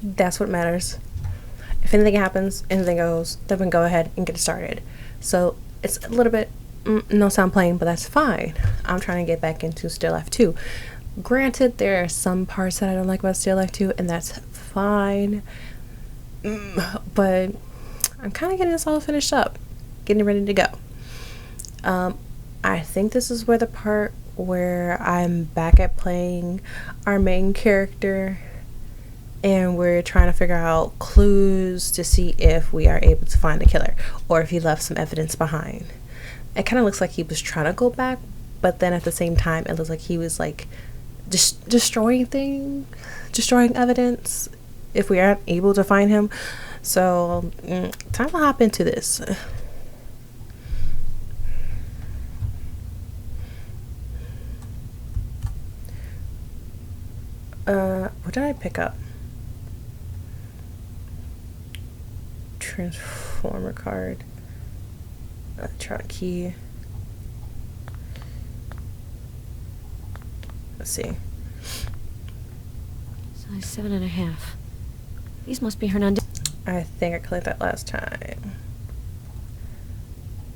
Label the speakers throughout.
Speaker 1: That's what matters. If anything happens, anything goes, then we can go ahead and get it started. So it's a little bit no sound playing, but that's fine. I'm trying to get back into Still Life 2. Granted, there are some parts that I don't like about Still Life 2, and that's fine. But I'm kind of getting this all finished up, getting ready to go. I think this is where the part where I'm back at playing our main character, and we're trying to figure out clues to see if we are able to find the killer or if he left some evidence behind. It kind of looks like he was trying to go back, but then at the same time it looks like he was like destroying evidence if we aren't able to find him. So time to hop into this. What did I pick up? Transformer card, electronic key. Let's see.
Speaker 2: Size 7.5. These must be Hernandez.
Speaker 1: I think I collected that last time.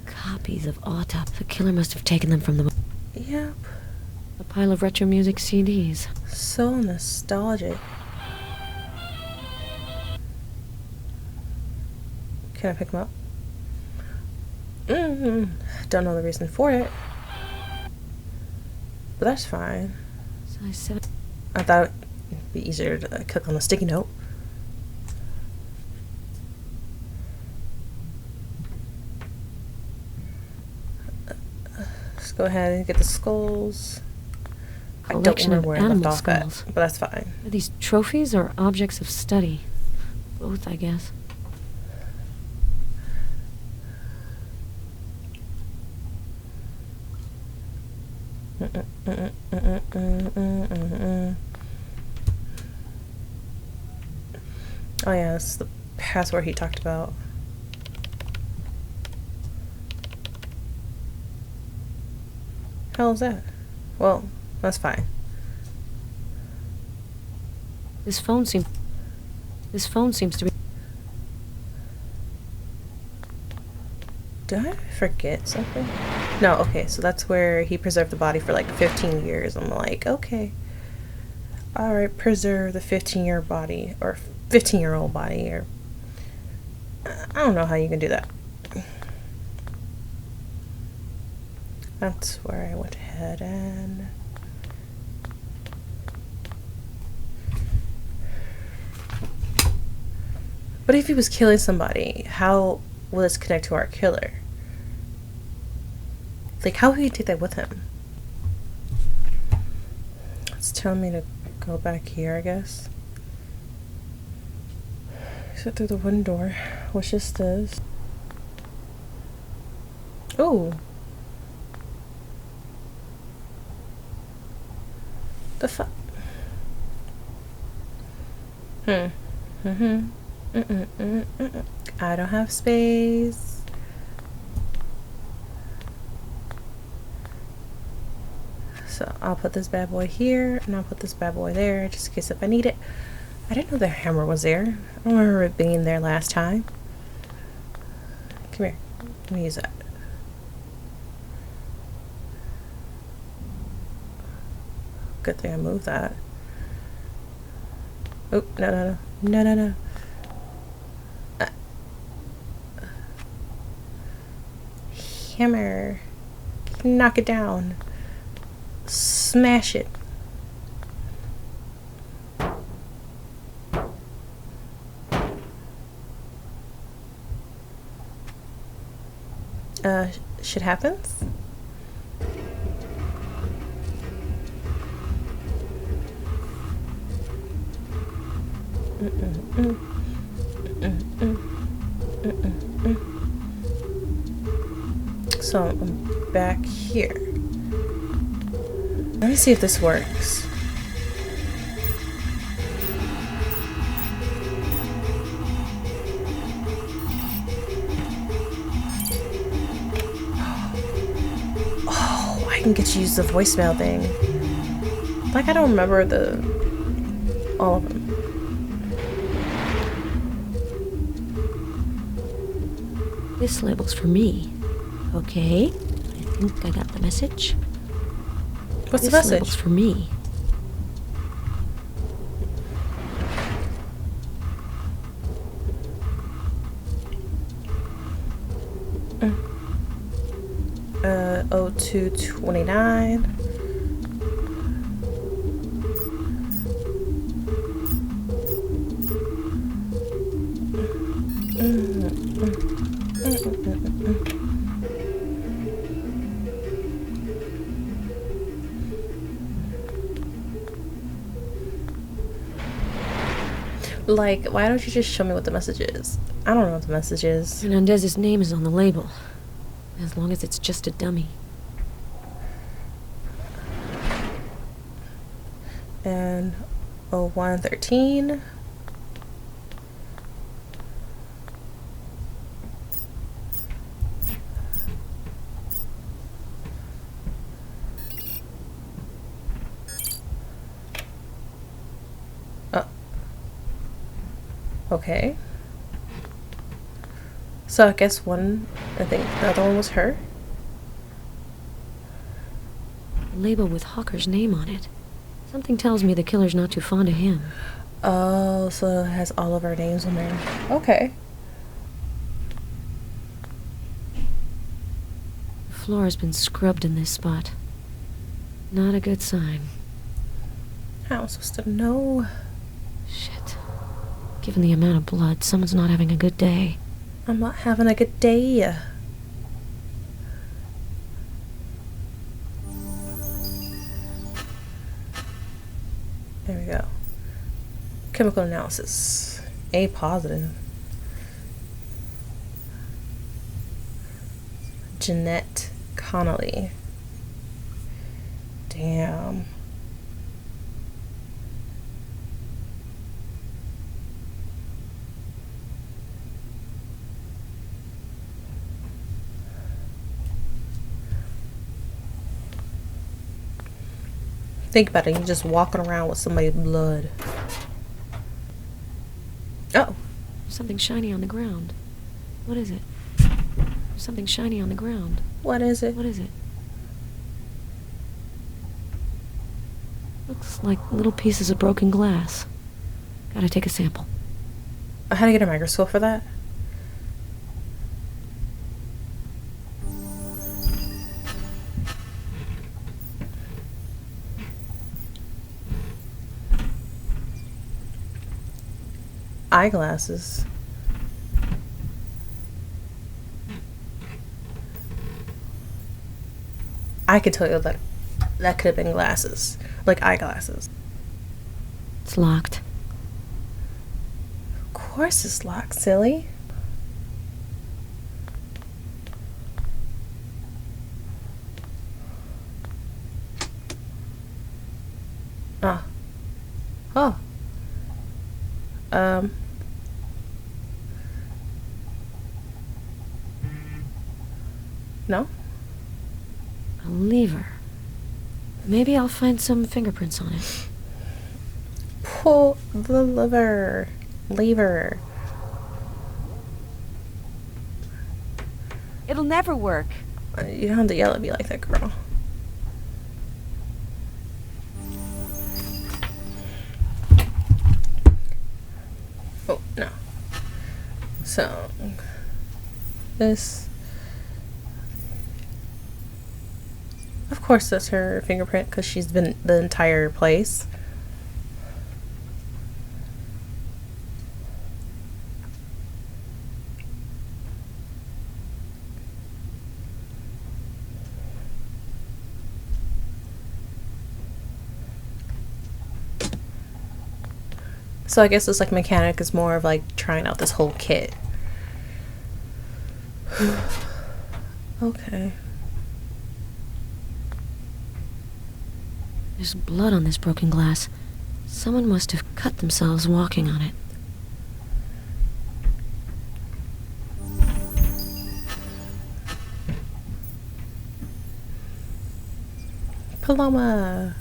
Speaker 2: Copies of Autop. The killer must have taken them from the...
Speaker 1: Yep.
Speaker 2: A pile of retro music CDs.
Speaker 1: So nostalgic. Can I pick them up? Don't know the reason for it, but that's fine.
Speaker 2: Size 7.
Speaker 1: I thought it'd be easier to click on the sticky note. Let's go ahead and get the skulls. I don't remember where I left off at, but that's fine.
Speaker 2: Are these trophies or objects of study? Both, I guess.
Speaker 1: Oh yeah, this is the password he talked about. Hell is that? Well, that's fine.
Speaker 2: This phone seems to be...
Speaker 1: Did I forget something? No, okay, so that's where he preserved the body for like 15 years. I'm like, okay. Alright, preserve the 15-year body, or 15-year-old body, or... I don't know how you can do that. That's where I went ahead and... But if he was killing somebody, how will this connect to our killer? Like, how would he take that with him? It's telling me to go back here, I guess. Exit through the wooden door, which is this. Oh! The fuck? I don't have space. So I'll put this bad boy here, and I'll put this bad boy there, just in case if I need it. I didn't know the hammer was there. I don't remember it being there last time. Come here. Let me use that. Good thing I moved that. Oh, no. Hammer. Knock it down. Smash it. Shit happens. So I'm back here. Let me see if this works. Oh, I can get to use the voicemail thing. Like, I don't remember all of them.
Speaker 2: This label's for me. Okay, I think I got the message.
Speaker 1: What's the
Speaker 2: This label's
Speaker 1: message?
Speaker 2: for me.
Speaker 1: Uh, 0229. Like, why don't you just show me what the message is? I don't know what the message is.
Speaker 2: Hernandez's name is on the label. As long as it's just a dummy.
Speaker 1: And 0113. Okay. So I guess I think the other one was her.
Speaker 2: A label with Hawker's name on it. Something tells me the killer's not too fond of him.
Speaker 1: Oh, so it has all of our names on there. Okay.
Speaker 2: The floor has been scrubbed in this spot. Not a good sign.
Speaker 1: How am I supposed to know?
Speaker 2: Shit. Given the amount of blood, someone's not having a good day.
Speaker 1: I'm not having a good day. There we go. Chemical analysis. A positive. Jeanette Connolly. Damn. Think about it, you're just walking around with somebody's blood. Oh.
Speaker 2: There's something shiny on the ground. What is it? There's something shiny on the ground.
Speaker 1: What is it?
Speaker 2: What is it? Looks like little pieces of broken glass. Gotta take a sample.
Speaker 1: I had to get a microscope for that. Eyeglasses. I could tell you that could have been glasses, like eyeglasses.
Speaker 2: It's locked.
Speaker 1: Of course it's locked, silly. Ah. Oh. No?
Speaker 2: A lever. Maybe I'll find some fingerprints on it.
Speaker 1: Pull the lever. Lever.
Speaker 3: It'll never work.
Speaker 1: You don't have to yell at me like that, girl. Oh, no. So, this. Of course, that's her fingerprint because she's been the entire place. So I guess this like mechanic is more of like trying out this whole kit. Okay.
Speaker 2: There's blood on this broken glass. Someone must have cut themselves walking on it.
Speaker 1: Paloma.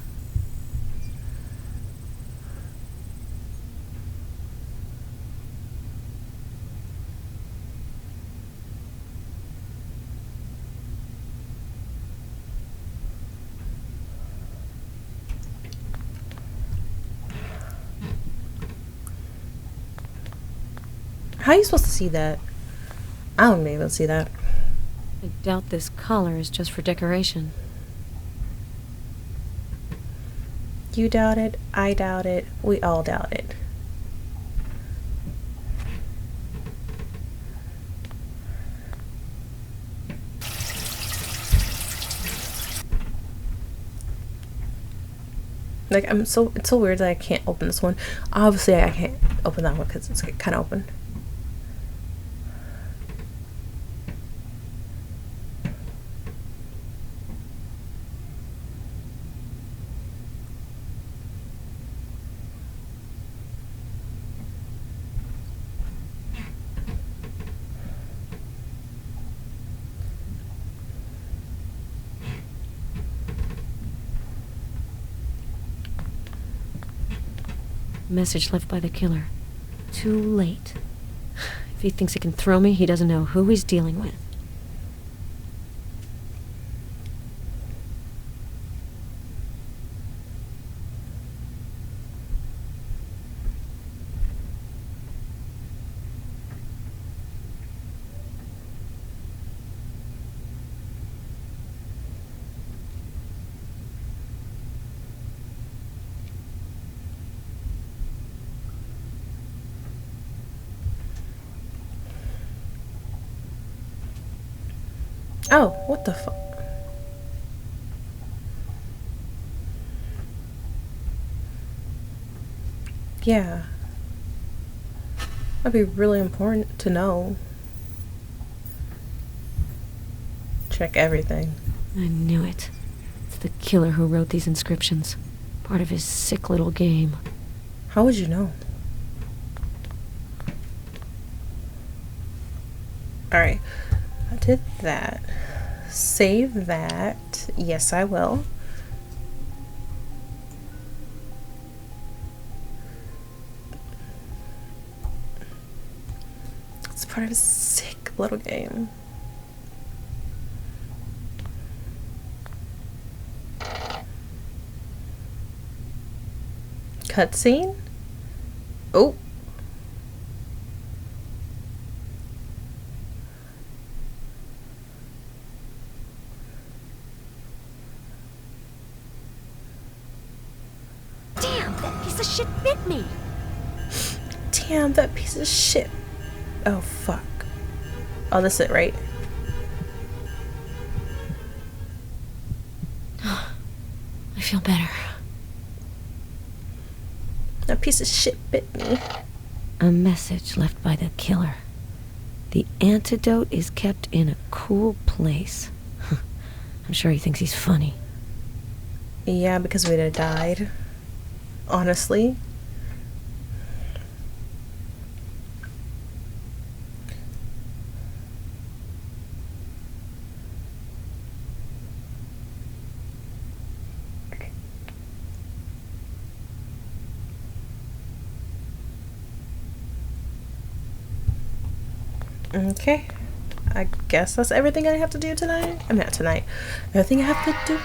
Speaker 1: How are you supposed to see that? I wouldn't be able to see that.
Speaker 2: I doubt this collar is just for decoration.
Speaker 1: You doubt it, I doubt it, we all doubt it. Like, it's so weird that I can't open this one. Obviously, I can't open that one because it's kind of open.
Speaker 2: Message left by the killer. Too late. If he thinks he can throw me, he doesn't know who he's dealing with.
Speaker 1: Oh, what the fuck? Yeah. That'd be really important to know. Check everything.
Speaker 2: I knew it. It's the killer who wrote these inscriptions. Part of his sick little game.
Speaker 1: How would you know? Alright. I did that. Save that. Yes, I will. It's part of a sick little game. Cutscene? Oh.
Speaker 2: Piece of shit bit me.
Speaker 1: Damn, that piece of shit. Oh, fuck. Oh, that's it, right?
Speaker 2: I feel better.
Speaker 1: That piece of shit bit me.
Speaker 2: A message left by the killer. The antidote is kept in a cool place. I'm sure he thinks he's funny.
Speaker 1: Yeah, because we'd have died. Honestly. Okay. I guess that's everything I have to do tonight. I mean, not tonight. Everything I have to do.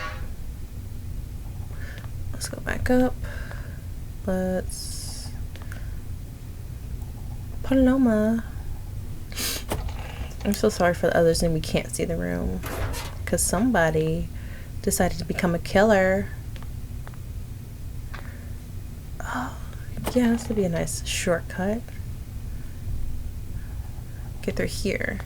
Speaker 1: Let's go back up. Let's... Paloma. I'm so sorry for the others and we can't see the room. Because somebody decided to become a killer. Oh, yeah, this would be a nice shortcut. Get through here.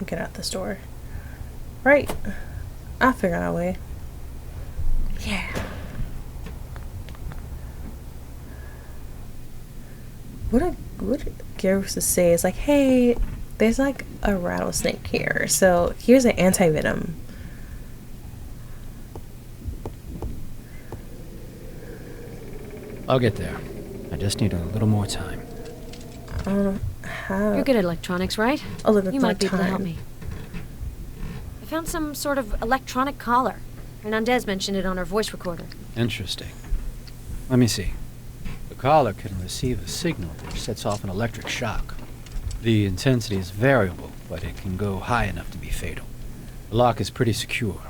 Speaker 1: Get out this door. Right. I'll figure out a way. Yeah. What Gary was to say is like, hey, there's like a rattlesnake here, so here's an anti-venom.
Speaker 3: I'll get there. I just need a little more time.
Speaker 1: I don't know how.
Speaker 2: You're good at electronics, right?
Speaker 1: Oh, look,
Speaker 2: You might be able to help me. I found some sort of electronic collar. Hernandez mentioned it on her voice recorder.
Speaker 3: Interesting. Let me see. The collar can receive a signal which sets off an electric shock. The intensity is variable, but it can go high enough to be fatal. The lock is pretty secure.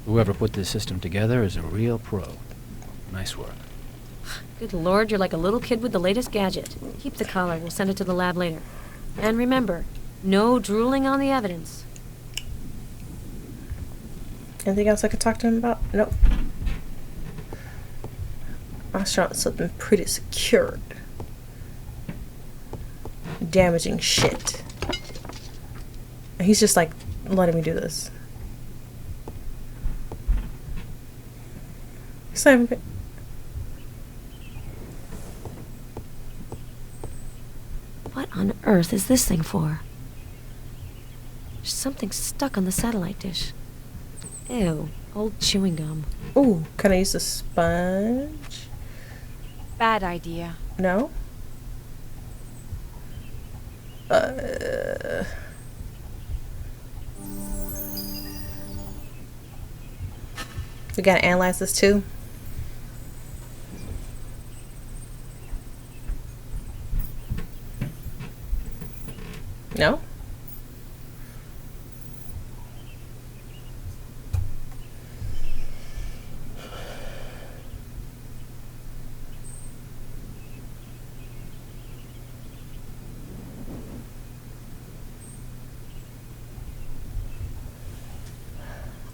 Speaker 3: Whoever put this system together is a real pro. Nice work.
Speaker 2: Good lord, you're like a little kid with the latest gadget. Keep the collar, we'll send it to the lab later. And remember, no drooling on the evidence.
Speaker 1: Anything else I could talk to him about? Nope. I was trying something pretty secured. Damaging shit. And he's just like letting me do this. So
Speaker 2: What on earth is this thing for? There's something stuck on the satellite dish. Ew, old chewing gum.
Speaker 1: ooh, can I use the sponge?
Speaker 4: Bad idea.
Speaker 1: No? We gotta analyze this too. No?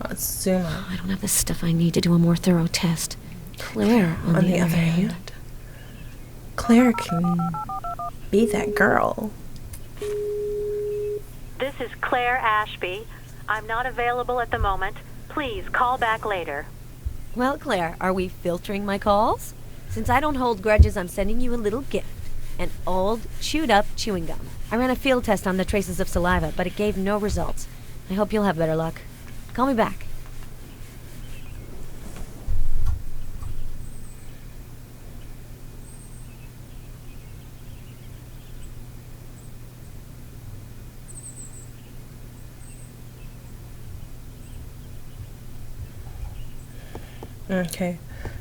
Speaker 1: Let's zoom out.
Speaker 2: I don't have the stuff I need to do a more thorough test. Claire, on the other hand.
Speaker 1: Claire can be that girl.
Speaker 5: This is Claire Ashby. I'm not available at the moment. Please call back later.
Speaker 2: Well, Claire, are we filtering my calls? Since I don't hold grudges, I'm sending you a little gift. An old, chewed-up chewing gum. I ran a field test on the traces of saliva, but it gave no results. I hope you'll have better luck. Call me back.
Speaker 1: Okay.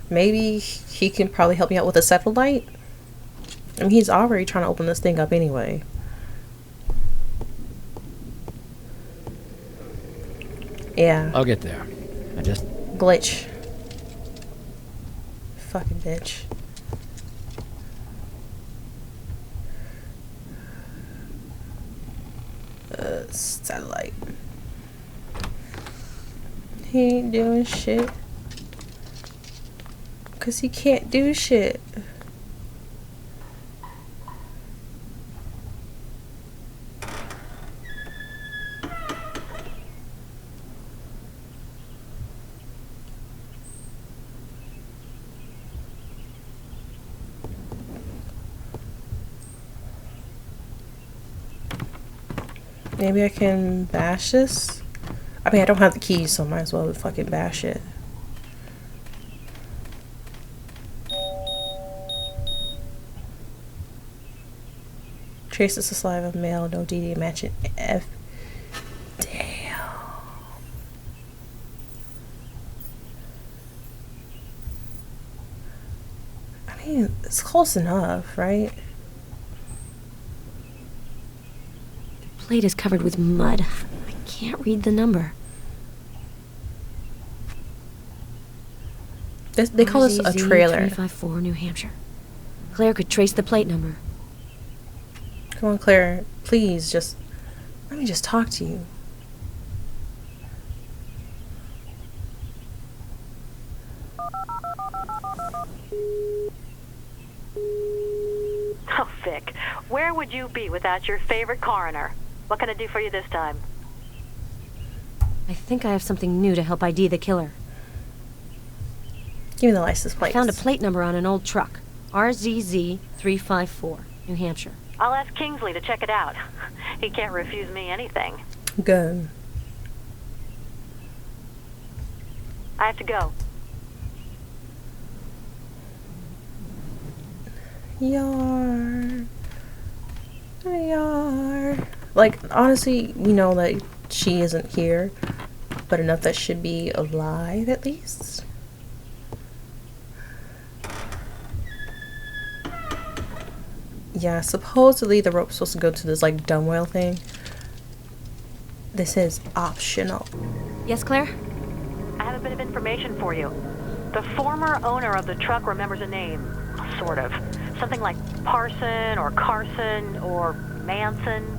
Speaker 1: Maybe he can probably help me out with a satellite. I mean, he's already trying to open this thing up anyway. Yeah.
Speaker 3: I'll get there. I just...
Speaker 1: Glitch. Fucking bitch. Satellite. He ain't doing shit. Cause he can't do shit. Maybe I can bash this? I mean, I don't have the keys, so I might as well fucking bash it. Traces the saliva, male, no DD matching F. Damn. I mean, it's close enough, right?
Speaker 2: The plate is covered with mud. I can't read the number.
Speaker 1: They call this a trailer.
Speaker 2: 354, New Hampshire. Claire could trace the plate number.
Speaker 1: Come on, Claire. Please, just... let me just talk to you.
Speaker 5: Oh, Vic, where would you be without your favorite coroner? What can I do for you this time?
Speaker 2: I think I have something new to help ID the killer.
Speaker 1: Give me the license plate.
Speaker 2: I found a plate number on an old truck. RZZ 354, New Hampshire.
Speaker 5: I'll ask Kingsley to check it out. He can't refuse me anything.
Speaker 1: Good.
Speaker 5: I have to go.
Speaker 1: Yar. Yar. Like, honestly, we know that she isn't here, but enough that should be alive at least. Yeah, supposedly the rope's supposed to go to this, like, dumb whale thing. This is optional.
Speaker 2: Yes, Claire?
Speaker 5: I have a bit of information for you. The former owner of the truck remembers a name, sort of. Something like Parson or Carson or Manson.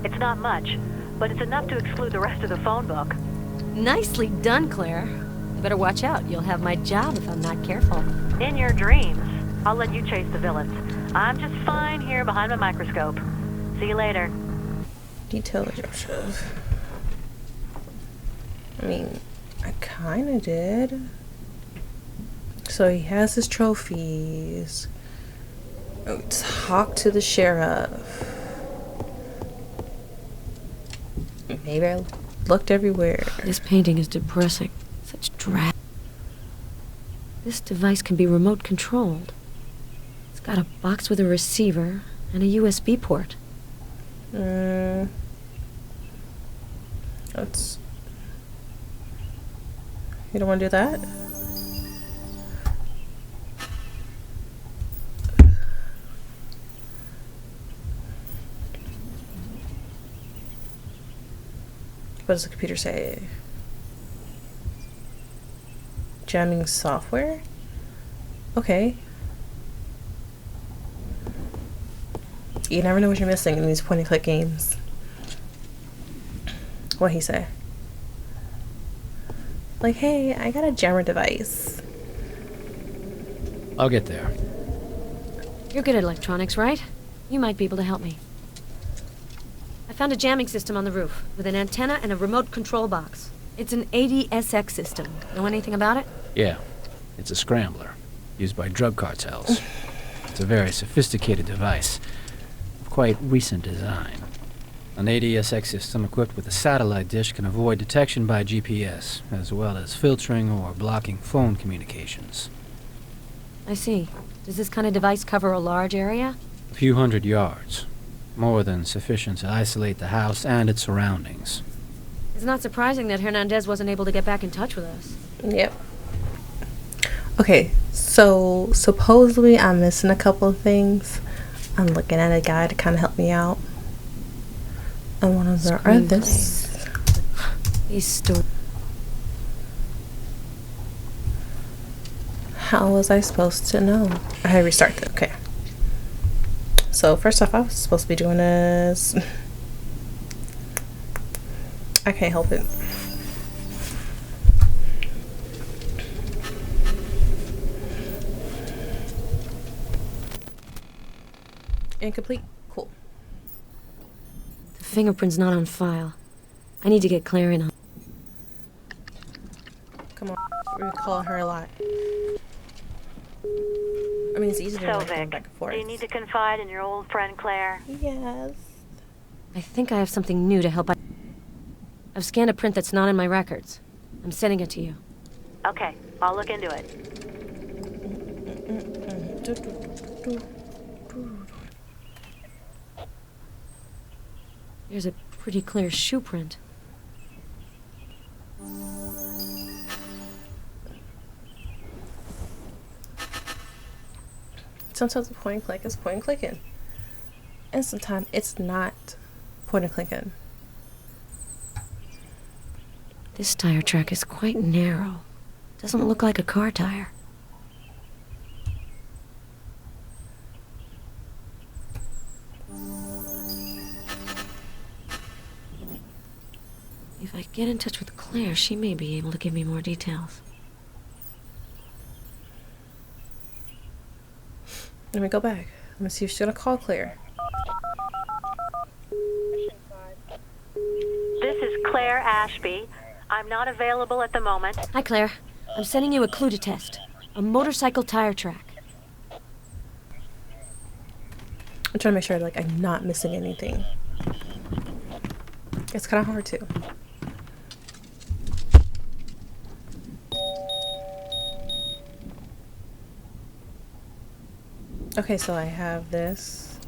Speaker 5: It's not much, but it's enough to exclude the rest of the phone book.
Speaker 2: Nicely done, Claire. You better watch out. You'll have my job if I'm not careful.
Speaker 5: In your dreams, I'll let you chase the villains. I'm just fine here behind my microscope. See you later.
Speaker 1: Detail objective. I mean, I kind of did. So he has his trophies. Talk to the sheriff. Maybe I looked everywhere.
Speaker 2: This painting is depressing. Such drab. This device can be remote controlled. It's got a box with a receiver and a USB port.
Speaker 1: Let's. You don't want to do that? What does the computer say? Jamming software? Okay. You never know what you're missing in these point-and-click games. What'd he say? Like, hey, I got a jammer device.
Speaker 3: I'll get there.
Speaker 2: You're good at electronics, right? You might be able to help me. I found a jamming system on the roof with an antenna and a remote control box. It's an ADSX system. Know anything about it?
Speaker 3: Yeah, it's a scrambler, used by drug cartels. It's a very sophisticated device, of quite recent design. An ADSX system equipped with a satellite dish can avoid detection by GPS, as well as filtering or blocking phone communications.
Speaker 2: I see. Does this kind of device cover a large area?
Speaker 3: A few hundred yards, more than sufficient to isolate the house and its surroundings.
Speaker 2: It's not surprising that Hernandez wasn't able to get back in touch with us.
Speaker 1: Yep. Okay, so supposedly I'm missing a couple of things. I'm looking at a guy to kind of help me out. And one of them are this.
Speaker 2: These stories.
Speaker 1: How was I supposed to know? I had to restart it. Okay. So first off, I was supposed to be doing this. I can't help it. Incomplete. Cool.
Speaker 2: The fingerprint's not on file. I need to get Claire in on.
Speaker 1: Come on. We call her a lot. I mean, it's easy to
Speaker 5: So,
Speaker 1: like going
Speaker 5: Vic,
Speaker 1: back and forth.
Speaker 5: do you need to confide in your old friend Claire?
Speaker 1: Yes.
Speaker 2: I think I have something new to help. I've scanned a print that's not in my records. I'm sending it to you.
Speaker 5: Okay, I'll look into it.
Speaker 2: There's a pretty clear shoe print.
Speaker 1: Sometimes the point and click is point and clicking. And sometimes it's not point and clicking.
Speaker 2: This tire track is quite narrow. Doesn't look like a car tire. If I get in touch with Claire, she may be able to give me more details.
Speaker 1: Let me go back. Let me see if she's gonna call Claire.
Speaker 5: This is Claire Ashby. I'm not available at the moment.
Speaker 2: Hi, Claire. I'm sending you a clue to test. A motorcycle tire track.
Speaker 1: I'm trying to make sure like I'm not missing anything. It's kind of hard too. Okay, so I have this.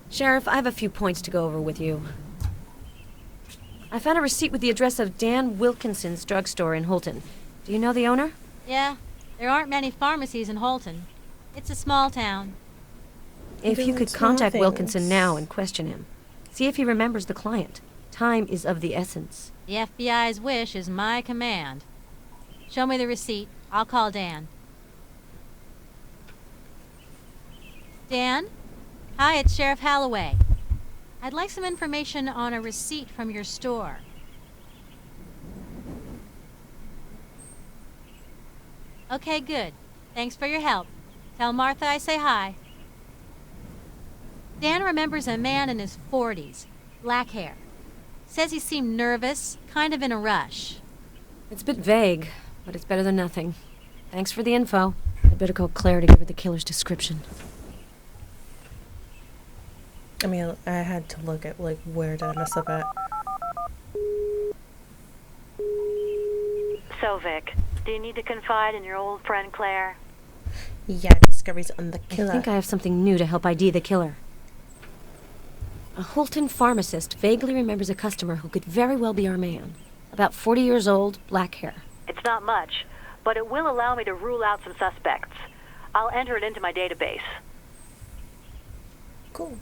Speaker 2: Sheriff, I have a few points to go over with you. I found a receipt with the address of Dan Wilkinson's drugstore in Holton. Do you know the owner?
Speaker 6: Yeah, there aren't many pharmacies in Holton. It's a small town.
Speaker 2: If you
Speaker 1: Doing
Speaker 2: could
Speaker 1: small
Speaker 2: contact
Speaker 1: things.
Speaker 2: Wilkinson now and question him. See if he remembers the client. Time is of the essence.
Speaker 6: The FBI's wish is my command. Show me the receipt. I'll call Dan. Dan? Hi, it's Sheriff Halloway. I'd like some information on a receipt from your store. Okay, good. Thanks for your help. Tell Martha I say hi. Dan remembers a man in his 40s, black hair. Says he seemed nervous, kind of in a rush.
Speaker 2: It's a bit vague, but it's better than nothing. Thanks for the info. I'd better call Claire to give her the killer's description.
Speaker 1: I mean, I had to look at, like, where did I mess up at?
Speaker 5: So, Vic, do you need to confide in your old friend Claire?
Speaker 1: Yeah, discoveries on the killer.
Speaker 2: I think I have something new to help ID the killer. A Holton pharmacist vaguely remembers a customer who could very well be our man. About 40 years old, black hair.
Speaker 5: It's not much, but it will allow me to rule out some suspects. I'll enter it into my database.
Speaker 1: Cool.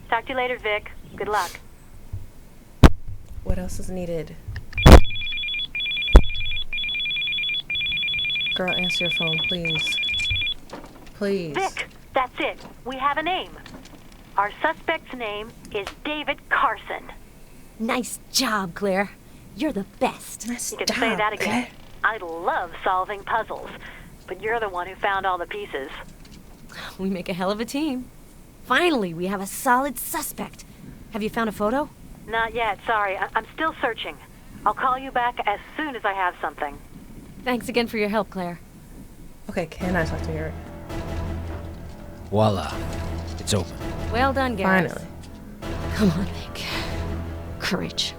Speaker 5: Talk to you later, Vic. Good luck.
Speaker 1: What else is needed? Girl, answer your phone, please. Please.
Speaker 5: Vic, that's it. We have a name. Our suspect's name is David Carson.
Speaker 2: Nice job, Claire. You're the best.
Speaker 1: Nice
Speaker 5: You can
Speaker 1: job,
Speaker 5: say that again.
Speaker 1: Claire.
Speaker 5: I love solving puzzles, but you're the one who found all the pieces.
Speaker 2: We make a hell of a team. Finally, we have a solid suspect. Have you found a photo?
Speaker 5: Not yet, sorry. I'm still searching. I'll call you back as soon as I have something.
Speaker 2: Thanks again for your help, Claire.
Speaker 1: Okay, can I talk to her?
Speaker 3: Voila. It's open.
Speaker 2: Well done, Gareth.
Speaker 1: Finally.
Speaker 2: Come on, Vic. Courage.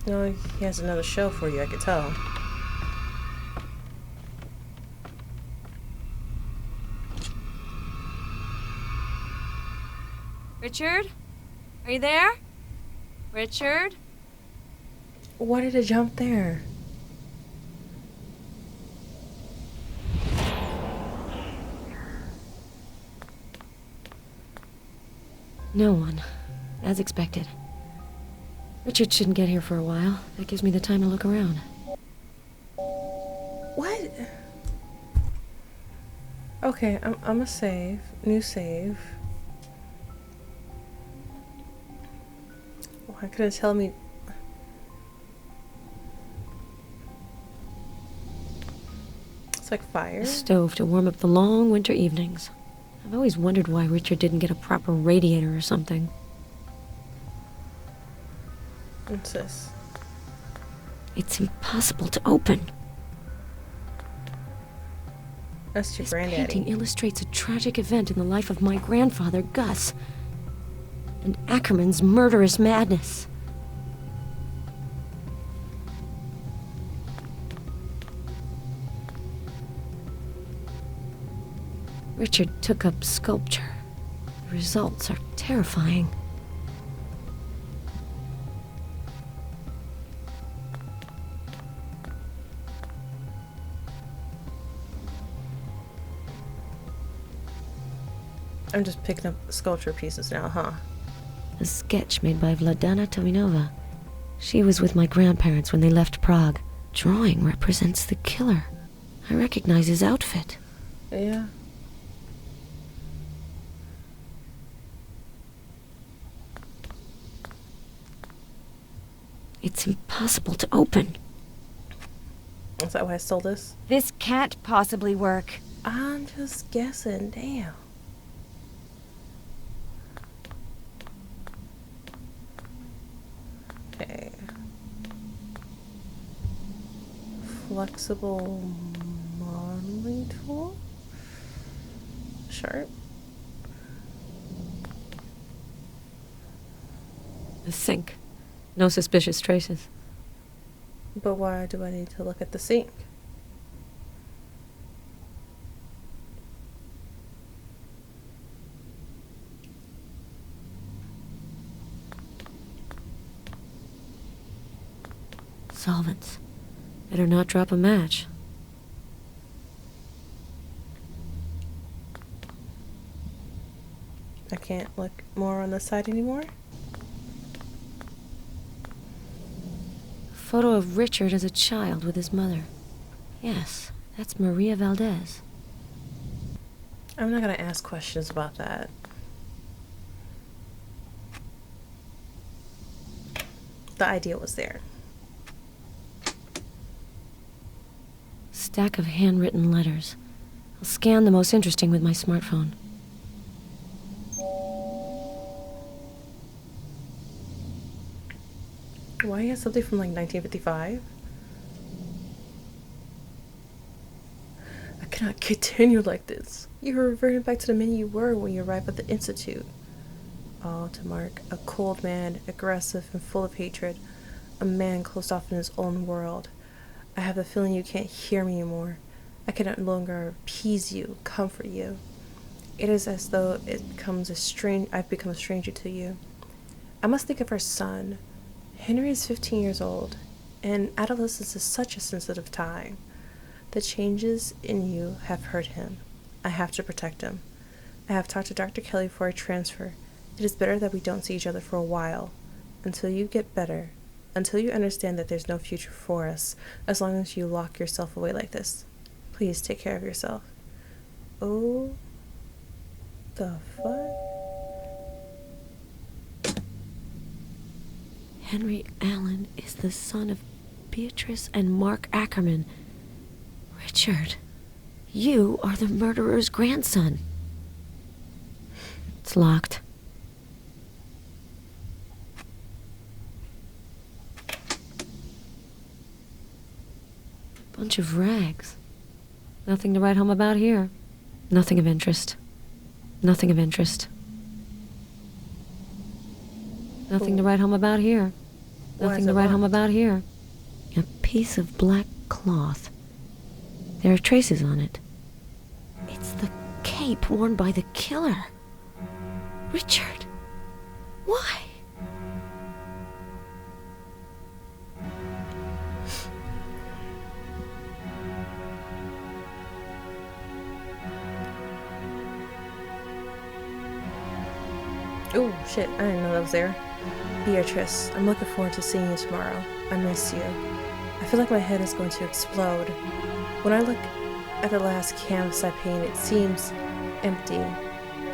Speaker 1: You know, he has another show for you, I could tell.
Speaker 2: Richard? Are you there? Richard?
Speaker 1: Why did it jump there?
Speaker 2: No one. As expected. Richard shouldn't get here for a while. That gives me the time to look around.
Speaker 1: What? Okay, I'm a save. New save. Why couldn't it tell me? It's like fire.
Speaker 2: A stove to warm up the long winter evenings. I've always wondered why Richard didn't get a proper radiator or something.
Speaker 1: What's this?
Speaker 2: It's impossible to open.
Speaker 1: That's your
Speaker 2: This
Speaker 1: granddaddy.
Speaker 2: painting illustrates a tragic event in the life of my grandfather, Gus, and Ackerman's murderous madness. Richard took up sculpture. The results are terrifying.
Speaker 1: I'm just picking up sculpture pieces now, huh?
Speaker 2: A sketch made by Vladana Tominova. She was with my grandparents when they left Prague. Drawing represents the killer. I recognize his outfit.
Speaker 1: Yeah.
Speaker 2: It's impossible to open.
Speaker 1: Is that why I stole this?
Speaker 4: This can't possibly work.
Speaker 1: I'm just guessing. Damn. Okay. Flexible modeling tool? sharp.
Speaker 2: The sink. No suspicious traces.
Speaker 1: But why do I need to look at the sink?
Speaker 2: Solvents. Better not drop a match.
Speaker 1: I can't look more on the side anymore.
Speaker 2: Photo of Richard as a child with his mother. Yes, that's Maria Valdez.
Speaker 1: I'm not gonna ask questions about that. The idea was there.
Speaker 2: Stack of handwritten letters. I'll scan the most interesting with my smartphone.
Speaker 1: Why he has something from like 1955? I cannot continue like this. You're reverting back to the man you were when you arrived at the Institute. All to Mark, a cold man, aggressive and full of hatred. A man closed off in his own world. I have the feeling you can't hear me anymore. I can no longer appease you, comfort you. It is as though I've become a stranger to you. I must think of our son. Henry is 15 years old, and adolescence is such a sensitive time. The changes in you have hurt him. I have to protect him. I have talked to Dr. Kelly for a transfer. It is better that we don't see each other for a while, until you get better, until you understand that there's no future for us, as long as you lock yourself away like this. Please take care of yourself. Oh, the fuck?
Speaker 2: Henry Allen is the son of Beatrice and Mark Ackerman. Richard, you are the murderer's grandson. It's locked. Bunch of rags. Nothing to write home about here. Nothing of interest. Nothing of interest. Nothing to write home about here. Nothing to write home about here. A piece of black cloth. There are traces on it. It's the cape worn by the killer. Richard, why?
Speaker 1: Oh, shit, I didn't know that was there. Beatrice, I'm looking forward to seeing you tomorrow. I miss you. I feel like my head is going to explode. When I look at the last canvas I painted, it seems empty.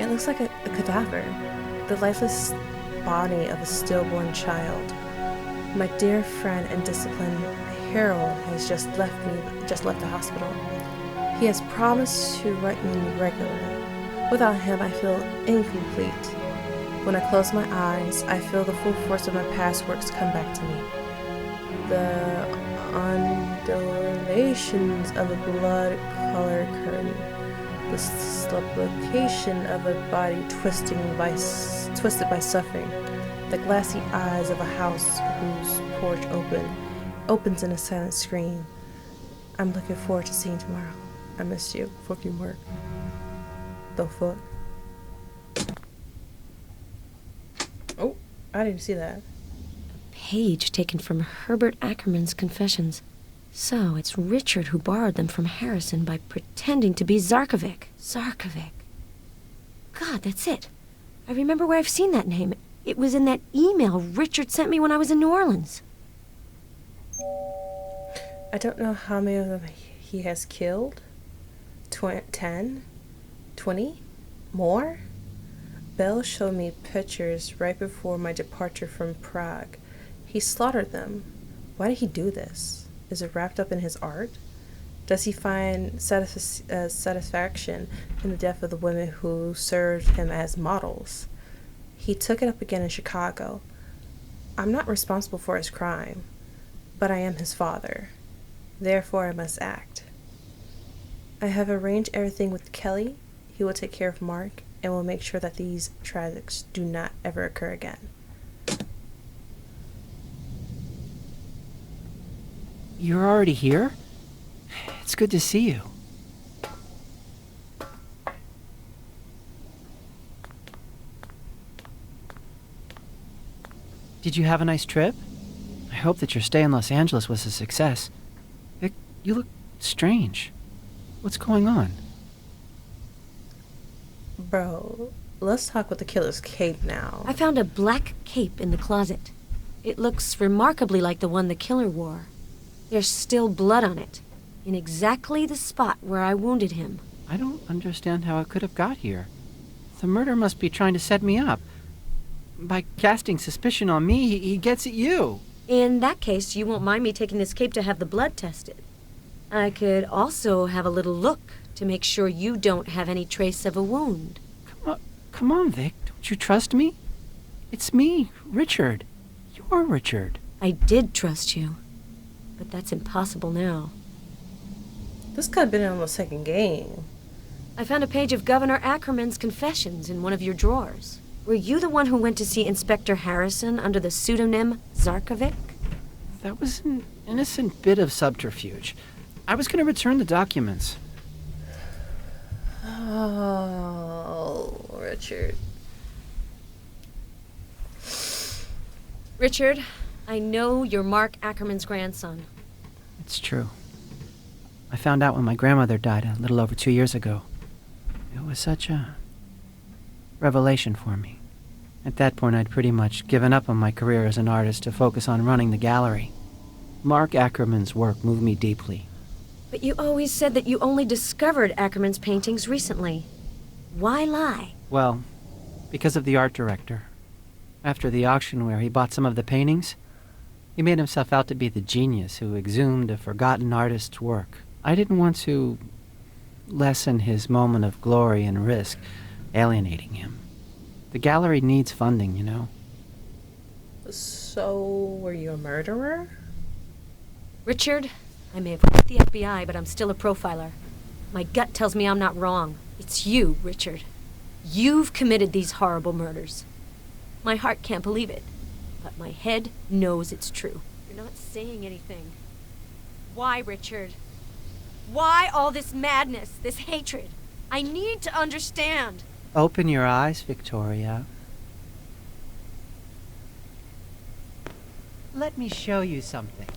Speaker 1: It looks like a cadaver, the lifeless body of a stillborn child. My dear friend and disciplined Harold has just left the hospital. He has promised to write me regularly. Without him, I feel incomplete. When I close my eyes, I feel the full force of my past works come back to me. The undulations of a blood-colored curtain, the supplication of a body twisted by suffering, the glassy eyes of a house whose porch opens in a silent scream. I'm looking forward to seeing you tomorrow. I miss you. Fucking work. The fuck? Oh, I didn't see that.
Speaker 2: Page taken from Herbert Ackerman's confessions. So it's Richard who borrowed them from Harrison by pretending to be Zarkovic. Zarkovic. God, that's it. I remember where I've seen that name. It was in that email Richard sent me when I was in New Orleans.
Speaker 1: I don't know how many of them he has killed. 10? 20? More? Bell showed me pictures right before my departure from Prague. He slaughtered them. Why did he do this? Is it wrapped up in his art? Does he find satisfaction in the death of the women who served him as models? He took it up again in Chicago. I'm not responsible for his crime, but I am his father. Therefore, I must act. I have arranged everything with Kelly. He will take care of Mark and will make sure that these tragedies do not ever occur again.
Speaker 7: You're already here? It's good to see you. Did you have a nice trip? I hope that your stay in Los Angeles was a success. Vic, you look strange. What's going on?
Speaker 1: Bro, let's talk with the killer's cape now.
Speaker 2: I found a black cape in the closet. It looks remarkably like the one the killer wore. There's still blood on it, in exactly the spot where I wounded him.
Speaker 7: I don't understand how it could have got here. The murderer must be trying to set me up. By casting suspicion on me, he gets at you.
Speaker 2: In that case, you won't mind me taking this cape to have the blood tested. I could also have a little look to make sure you don't have any trace of a wound.
Speaker 7: Come on, Vic. Don't you trust me? It's me, Richard. You're Richard.
Speaker 2: I did trust you, but that's impossible now.
Speaker 1: This could have been on the second game.
Speaker 2: I found a page of Governor Ackerman's confessions in one of your drawers. Were you the one who went to see Inspector Harrison under the pseudonym Zarkovic?
Speaker 7: That was an innocent bit of subterfuge. I was going to return the documents.
Speaker 1: Oh, Richard.
Speaker 2: Richard, I know you're Mark Ackerman's grandson.
Speaker 7: It's true. I found out when my grandmother died a little over 2 years ago. It was such a revelation for me. At that point, I'd pretty much given up on my career as an artist to focus on running the gallery. Mark Ackerman's work moved me deeply.
Speaker 2: But you always said that you only discovered Ackerman's paintings recently. Why lie?
Speaker 7: Well, because of the art director. After the auction where he bought some of the paintings, he made himself out to be the genius who exhumed a forgotten artist's work. I didn't want to lessen his moment of glory and risk alienating him. The gallery needs funding, you know.
Speaker 1: So, were you a murderer?
Speaker 2: Richard, I may have quit the FBI, but I'm still a profiler. My gut tells me I'm not wrong. It's you, Richard. You've committed these horrible murders. My heart can't believe it, but my head knows it's true. You're not saying anything. Why, Richard? Why all this madness, this hatred? I need to understand.
Speaker 7: Open your eyes, Victoria. Let me show you something.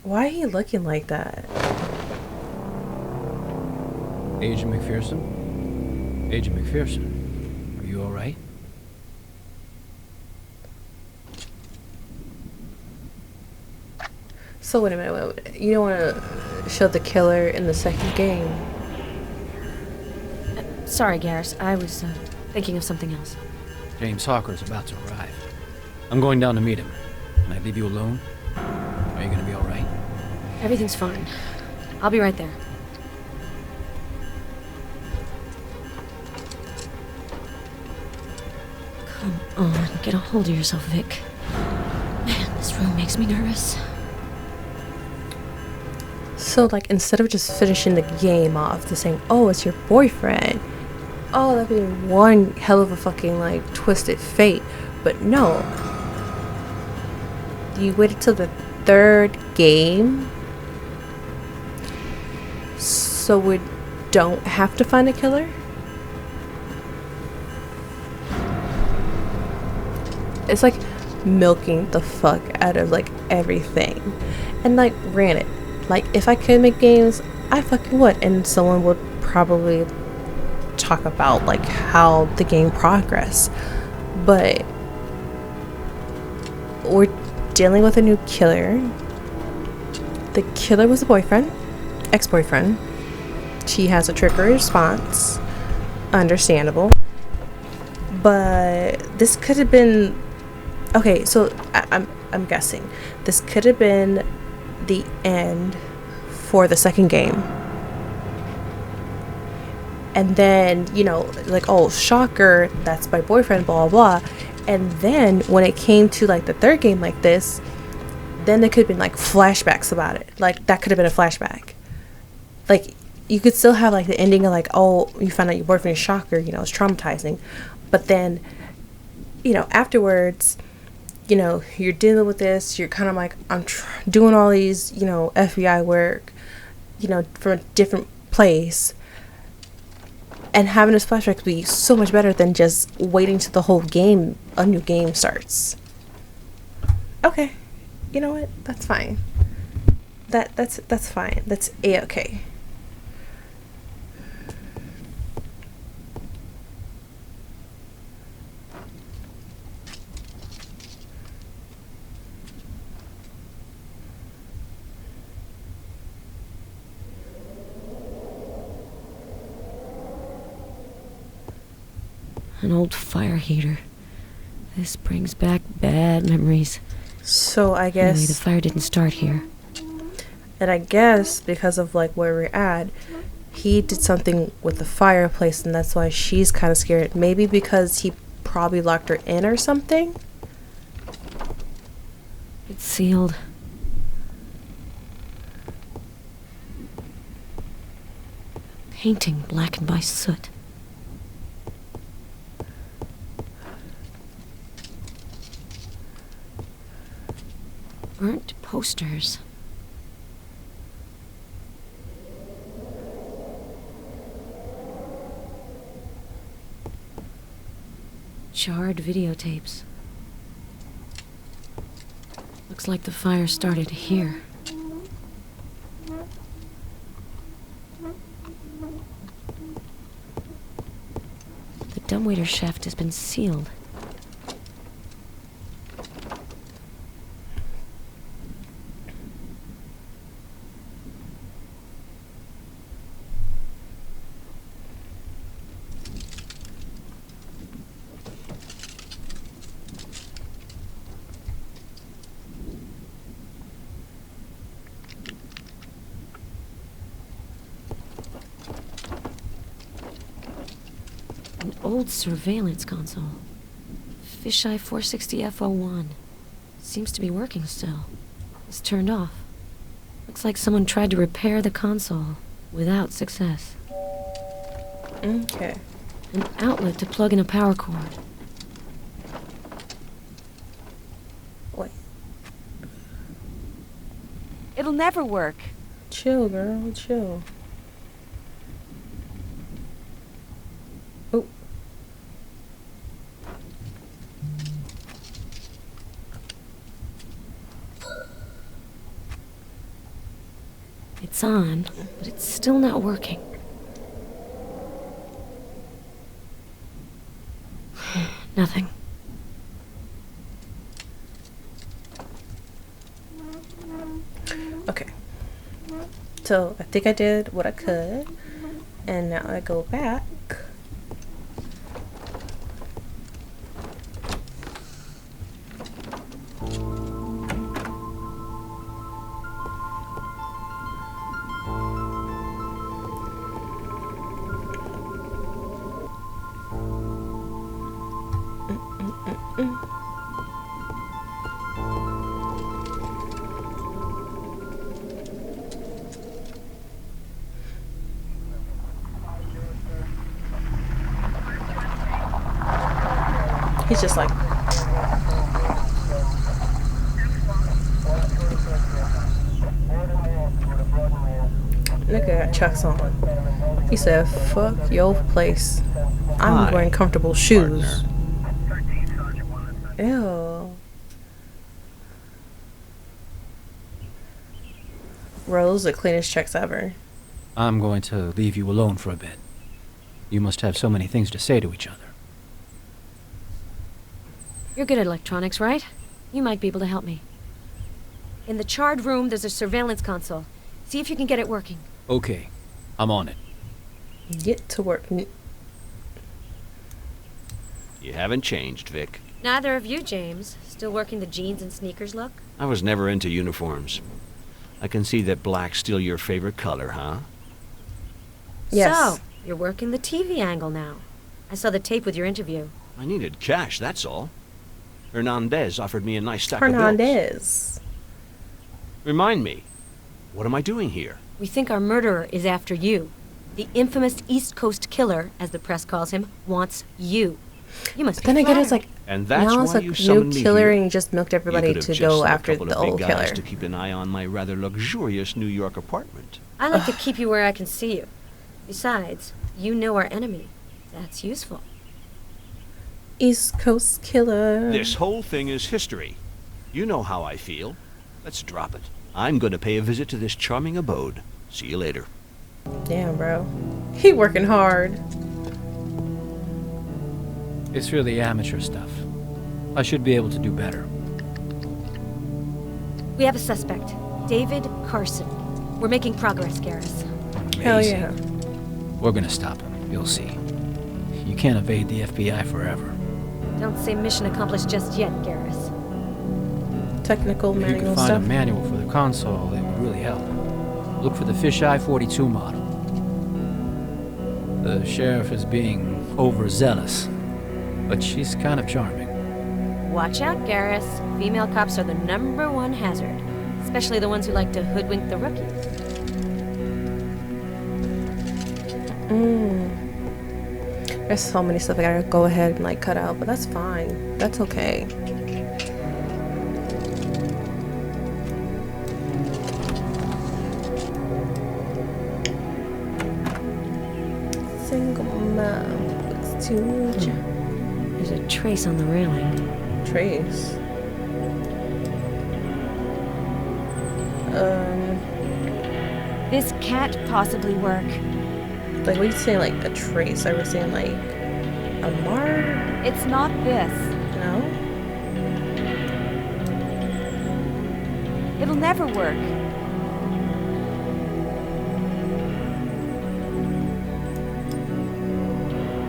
Speaker 1: Why are you looking like that?
Speaker 3: Agent McPherson? Agent McPherson, are you all right?
Speaker 1: So wait a minute. You don't want to show the killer in the second game?
Speaker 2: Sorry, Garrus. I was thinking of something else.
Speaker 3: James Hawker's about to arrive. I'm going down to meet him. Can I leave you alone? Are you gonna be all right?
Speaker 2: Everything's fine. I'll be right there. Come on, get a hold of yourself, Vic. Man, this room makes me nervous.
Speaker 1: So, like, instead of just finishing the game off to saying, oh, it's your boyfriend, oh, that'd be one hell of a fucking, like, twisted fate. But no. You waited till the third game so we don't have to find a killer? It's like milking the fuck out of, like, everything. And, like, granted, like, if I could make games, I fucking would. And someone would probably talk about, like, how the game progressed. But we're dealing with a new killer. The killer was a boyfriend, ex-boyfriend. She has a trigger response. Understandable. But this could have been... Okay, so I'm guessing. This could have been the end for the second game. And then, you know, like, oh, shocker, that's my boyfriend, blah, blah, blah. And then when it came to, like, the third game like this, then there could have been, like, flashbacks about it. Like, that could have been a flashback. Like, you could still have like the ending of like, oh, you found out your boyfriend is shocker, you know, it's traumatizing. But then, you know, afterwards, you know, you're dealing with this, you're kind of like, I'm doing all these, you know, FBI work, you know, from a different place. And having this flashback would be so much better than just waiting till the whole game, a new game starts. Okay. You know what? That's fine. That's fine. That's A-okay.
Speaker 2: An old fire heater. This brings back bad memories.
Speaker 1: So I
Speaker 2: Anyway, the
Speaker 1: guess,
Speaker 2: fire didn't start here.
Speaker 1: and I guess because of like where we're at, he did something with the fireplace, and that's why she's kind of scared. Maybe because he probably locked her in or something.
Speaker 2: It's sealed. Painting blackened by soot. Burnt posters. Charred videotapes. Looks like the fire started here. The dumbwaiter shaft has been sealed. An old surveillance console. Fisheye 460F01. Seems to be working still. It's turned off. Looks like someone tried to repair the console without success.
Speaker 1: Okay.
Speaker 2: An outlet to plug in a power cord.
Speaker 1: Wait.
Speaker 4: It'll never work.
Speaker 1: Chill, girl. Chill. Oh.
Speaker 2: It's on, but it's still not working. Nothing.
Speaker 1: Okay. So I think I did what I could, and now I go back. He's just like, nigga got Chucks on. He said, fuck your place. I'm
Speaker 3: Hi,
Speaker 1: wearing comfortable shoes.
Speaker 3: partner.
Speaker 1: Ew. Rose, the cleanest checks ever.
Speaker 3: I'm going to leave you alone for a bit. You must have so many things to say to each other.
Speaker 2: You're good at electronics, right? You might be able to help me. In the charred room, there's a surveillance console. See if you can get it working.
Speaker 3: Okay, I'm on it.
Speaker 1: Get to work.
Speaker 8: You haven't changed, Vic.
Speaker 2: Neither of you, James. Still working the jeans and sneakers look?
Speaker 8: I was never into uniforms. I can see that black's still your favorite color, huh?
Speaker 1: Yes.
Speaker 2: So, you're working the TV angle now. I saw the tape with your interview.
Speaker 8: I needed cash, that's all. Hernandez offered me a nice stack of bills.
Speaker 1: Hernandez.
Speaker 8: Remind me, what am I doing here?
Speaker 2: We think our murderer is after you. The infamous East Coast Killer, as the press calls him, wants you. You must be
Speaker 1: Then again, it's
Speaker 2: flattered.
Speaker 1: like
Speaker 8: And that's
Speaker 1: now
Speaker 8: why
Speaker 1: it's like
Speaker 8: you
Speaker 1: new
Speaker 8: summoned me
Speaker 1: killer
Speaker 8: here.
Speaker 1: and you just milked everybody
Speaker 8: You could
Speaker 1: to
Speaker 8: have just
Speaker 1: go
Speaker 8: sent a
Speaker 1: after
Speaker 8: couple
Speaker 1: the
Speaker 8: of big
Speaker 1: old
Speaker 8: guys
Speaker 1: killer.
Speaker 8: to keep an eye on my rather luxurious New York apartment.
Speaker 2: I like to keep you where I can see you. Besides, you know our enemy. That's useful.
Speaker 1: East Coast killer.
Speaker 8: This whole thing is history. You know how I feel. Let's drop it. I'm going to pay a visit to this charming abode. See you later.
Speaker 1: Damn, bro. He working hard.
Speaker 3: It's really amateur stuff. I should be able to do better.
Speaker 2: We have a suspect, David Carson. We're making progress, Garrus.
Speaker 1: Hell
Speaker 3: Amazing.
Speaker 1: yeah.
Speaker 3: We're gonna stop him. You'll see. You can't evade the FBI forever.
Speaker 2: Don't say mission accomplished just yet, Garrus.
Speaker 1: Technical
Speaker 3: If you
Speaker 1: manual
Speaker 3: could find
Speaker 1: stuff.
Speaker 3: a manual for the console, it would really help. Look for the Fisheye 42 model. The sheriff is being overzealous, but she's kind of charming.
Speaker 2: Watch out, Garrus. Female cops are the #1 hazard. Especially the ones who like to hoodwink the rookies.
Speaker 1: There's so many stuff I gotta go ahead and like cut out, but that's fine. That's okay. Single mom with two
Speaker 2: There's a trace on the railing.
Speaker 1: trace.
Speaker 4: This can't possibly work.
Speaker 1: Like, what are you saying? Like a trace? Are we saying like a mark?
Speaker 4: It's not this.
Speaker 1: No.
Speaker 4: It'll never work.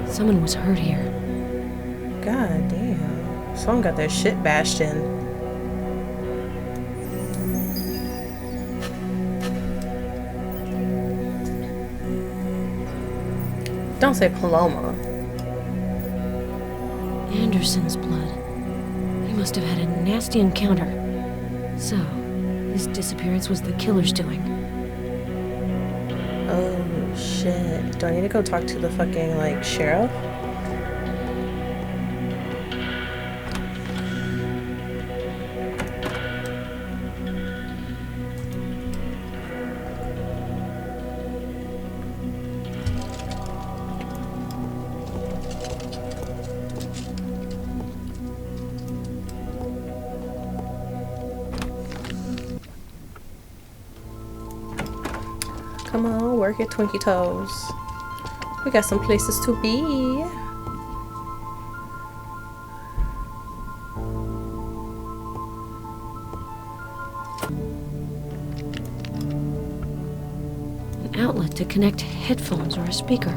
Speaker 2: Someone was hurt here.
Speaker 1: God damn. Someone got their shit bashed in. Don't say Paloma.
Speaker 2: Anderson's blood. He must have had a nasty encounter. So, this disappearance was the killer's doing.
Speaker 1: Oh shit. Do I need to go talk to the fucking like sheriff? Come on, work it, Twinkie Toes. We got some places to be.
Speaker 2: An outlet to connect headphones or a speaker.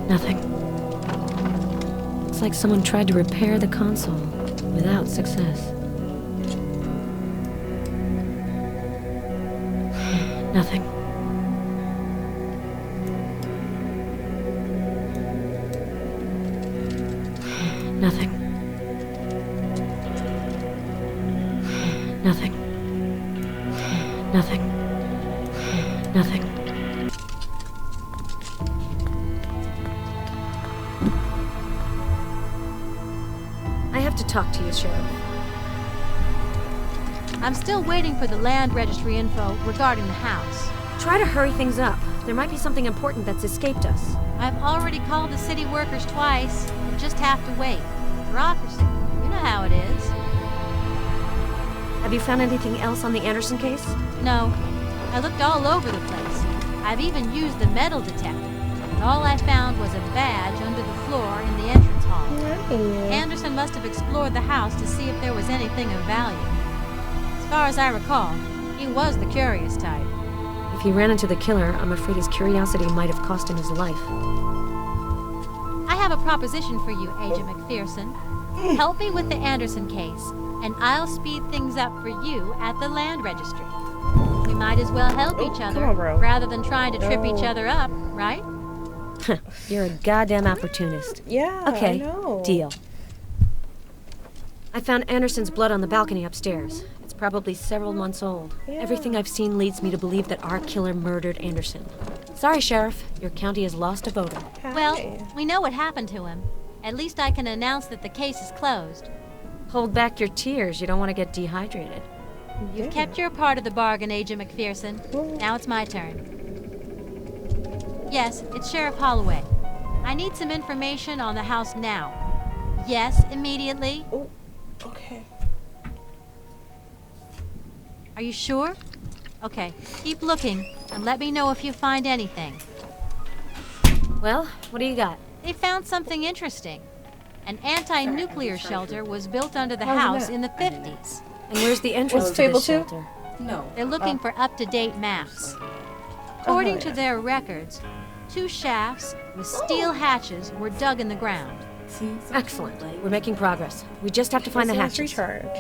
Speaker 2: Nothing. Looks like someone tried to repair the console without success. Nothing. Nothing. Nothing. Nothing. Nothing. I have to talk to you, Sheriff.
Speaker 6: I'm still waiting for the land registry info regarding the house.
Speaker 2: Try to hurry things up. There might be something important that's escaped us.
Speaker 6: I've already called the city workers twice. We'll just have to wait. Bureaucracy. You know how it is.
Speaker 2: Have you found anything else on the Anderson case?
Speaker 6: No. I looked all over the place. I've even used the metal detector. And all I found was a badge under the floor in the entrance hall. Anderson must have explored the house to see if there was anything of value. As far as I recall, he was the curious type.
Speaker 2: If he ran into the killer, I'm afraid his curiosity might have cost him his life.
Speaker 6: I have a proposition for you, Agent McPherson. Help me with the Anderson case, and I'll speed things up for you at the land registry. We might as well help each other
Speaker 1: come on, bro.
Speaker 6: rather than trying to trip each
Speaker 1: No.
Speaker 6: other up, right?
Speaker 2: You're a goddamn opportunist.
Speaker 1: Yeah,
Speaker 2: Okay,
Speaker 1: I know.
Speaker 2: deal. I found Anderson's blood on the balcony upstairs. It's probably several months old.
Speaker 1: Yeah.
Speaker 2: Everything I've seen leads me to believe that our killer murdered Anderson. Sorry, Sheriff. Your county has lost a voter.
Speaker 6: Well, we know what happened to him. At least I can announce that the case is closed.
Speaker 2: Hold back your tears. You don't want to get dehydrated.
Speaker 6: You've kept your part of the bargain, Agent McPherson. Now it's my turn. Yes, it's Sheriff Holloway. I need some information on the house now. Yes, immediately.
Speaker 1: Oh, okay.
Speaker 6: Are you sure? Okay, keep looking and let me know if you find anything.
Speaker 2: Well, what do you got?
Speaker 6: They found something interesting. An anti-nuclear shelter was built under the
Speaker 1: How's
Speaker 6: house
Speaker 1: that?
Speaker 6: in the 50s.
Speaker 2: And where's the entrance
Speaker 1: What's
Speaker 2: to
Speaker 1: table
Speaker 2: this
Speaker 1: two?
Speaker 2: shelter?
Speaker 9: No.
Speaker 6: They're looking for up-to-date maps. According to their records, 2 shafts with steel hatches were dug in the ground.
Speaker 9: See,
Speaker 2: Excellent. We're making progress. We just have to find the
Speaker 1: Let's
Speaker 2: hatches.
Speaker 1: recharge.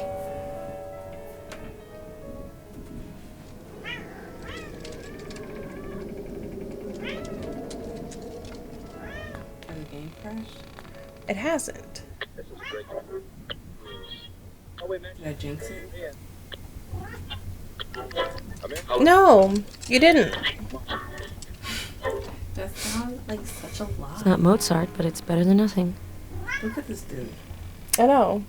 Speaker 9: Has the game crashed?
Speaker 1: It hasn't.
Speaker 9: Did I jinx it?
Speaker 1: No, you didn't.
Speaker 9: That sounds like such a lie.
Speaker 2: It's not Mozart, but it's better than nothing.
Speaker 9: Look at this dude.
Speaker 1: I know.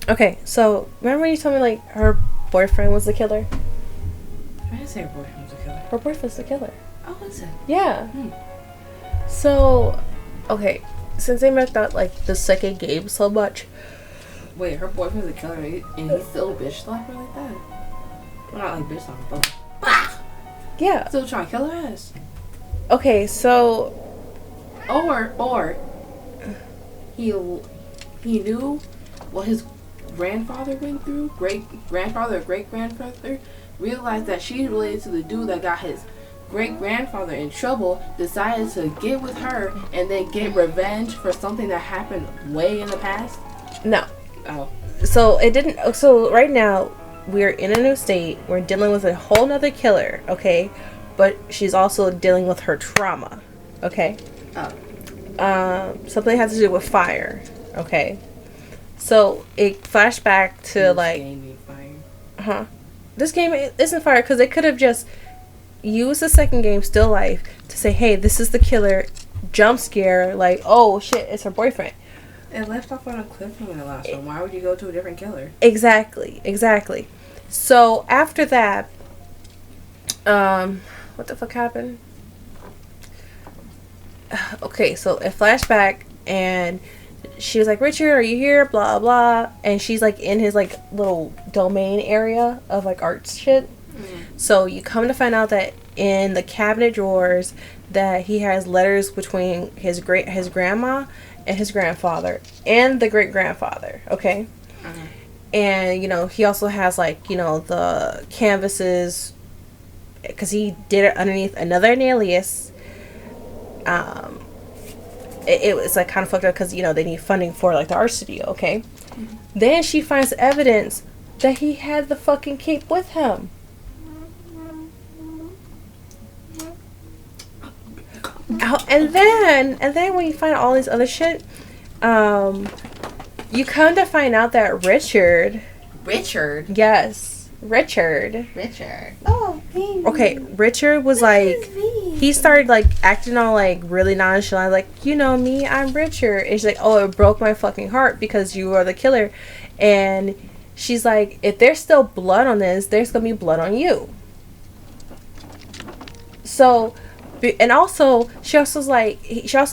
Speaker 1: Okay, so remember when you told me like her boyfriend was the killer?
Speaker 9: I didn't say her boyfriend was a killer.
Speaker 1: Her boyfriend's the killer.
Speaker 9: Oh, is it?
Speaker 1: Yeah.
Speaker 9: Hmm.
Speaker 1: So, okay, since they met that like the second game so much,
Speaker 9: Wait, her boyfriend's a killer and he's still a bitch slapper like that? Well, not like bitch slapper, but bah!
Speaker 1: yeah.
Speaker 9: Still trying to kill her ass.
Speaker 1: Okay, so
Speaker 9: Or he knew what his grandfather went through, great grandfather or great grandfather, realized that she's related to the dude that got his great grandfather in trouble, decided to get with her and then get revenge for something that happened way in the past.
Speaker 1: no.
Speaker 9: Oh.
Speaker 1: So it didn't. So right now we're in a new state. We're dealing with a whole nother killer. Okay, but she's also dealing with her trauma. Okay. Something has to do with fire. Okay. So it flashed back to
Speaker 9: This
Speaker 1: like,
Speaker 9: game ain't fire.
Speaker 1: huh? This game isn't fire because they could have just used the second game, Still Life, to say, hey, this is the killer. Jump scare, like, oh shit, it's her boyfriend.
Speaker 9: It left off on a cliffhanger the last one. Why would you go to a different killer?
Speaker 1: Exactly. So after that, what the fuck happened? Okay, so it flashed back and she was like, Richard, are you here? Blah, blah. And she's like in his like little domain area of like arts shit. So you come to find out that in the cabinet drawers that he has letters between his grandma and his grandfather and the great grandfather. Okay. And you know, he also has like, you know, the canvases because he did it underneath another alias. It was like kind of fucked up because, you know, they need funding for like the art studio. Okay. Then she finds evidence that he had the fucking cape with him. And then when you find all this other shit, you come to find out that Richard. Yes, Richard.
Speaker 9: Oh, baby.
Speaker 1: Okay, Richard was like, he started like acting all like really nonchalant, like, you know me, I'm Richard. And she's like, oh, it broke my fucking heart because you are the killer. And she's like, if there's still blood on this, there's gonna be blood on you. So, and also she also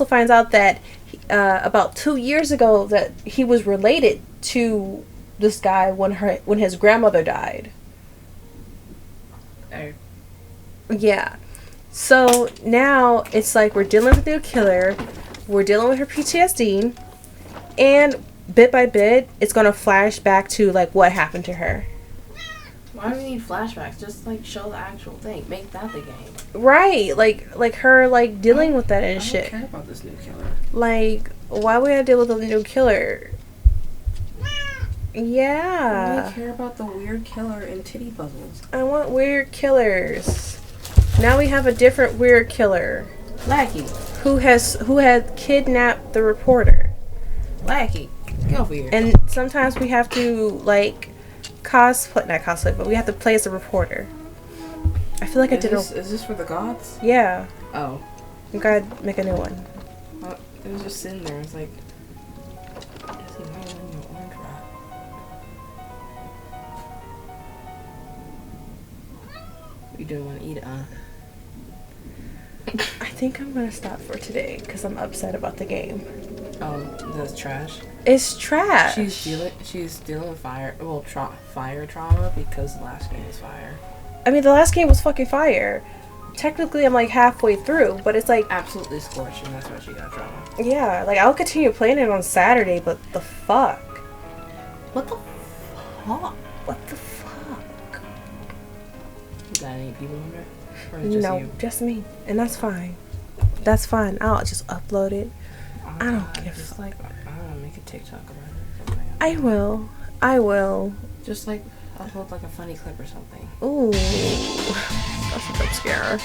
Speaker 1: finds out that about 2 years ago that he was related to this guy when his grandmother died.
Speaker 9: Oh.
Speaker 1: Yeah. So now it's like we're dealing with the killer, we're dealing with her PTSD, and bit by bit it's gonna flash back to like what happened to her.
Speaker 9: Why do we need flashbacks? Just like show the actual thing. Make that the game.
Speaker 1: Right, like her like dealing with that and
Speaker 9: I
Speaker 1: shit.
Speaker 9: don't care about this new killer.
Speaker 1: Like, why we gotta deal with a new killer?
Speaker 9: I
Speaker 1: Yeah.
Speaker 9: really care about the weird killer in titty puzzles.
Speaker 1: I want weird killers. Now we have a different weird killer
Speaker 9: Lackey.
Speaker 1: who had kidnapped the reporter.
Speaker 9: Lackey. Get over here.
Speaker 1: And sometimes we have to like not cosplay, but we have to play as a reporter. I feel like I did
Speaker 9: Is this for the gods?
Speaker 1: Yeah.
Speaker 9: Oh.
Speaker 1: We gotta make a new one.
Speaker 9: It was just sitting there. It's like, is he might win your orange rat? You didn't want to eat it, huh?
Speaker 1: I think I'm gonna stop for today because I'm upset about the game.
Speaker 9: Oh, that's trash.
Speaker 1: It's trash.
Speaker 9: She's dealing with fire trauma because the last game was fire.
Speaker 1: I mean, the last game was fucking fire. Technically, I'm like halfway through, but it's like
Speaker 9: Absolutely scorching. That's why she got trauma.
Speaker 1: yeah, like I'll continue playing it on Saturday, but the fuck,
Speaker 9: What the fuck?
Speaker 1: what the fuck?
Speaker 9: You got any people in there? Or is it just
Speaker 1: No,
Speaker 9: you?
Speaker 1: just me, and that's fine. That's fine. I'll just upload it. I don't give a
Speaker 9: Just
Speaker 1: fuck.
Speaker 9: like I don't know, make a TikTok about it. Or something.
Speaker 1: I will. I will.
Speaker 9: Just like upload like a funny clip or something.
Speaker 1: Ooh, that's a jump scare.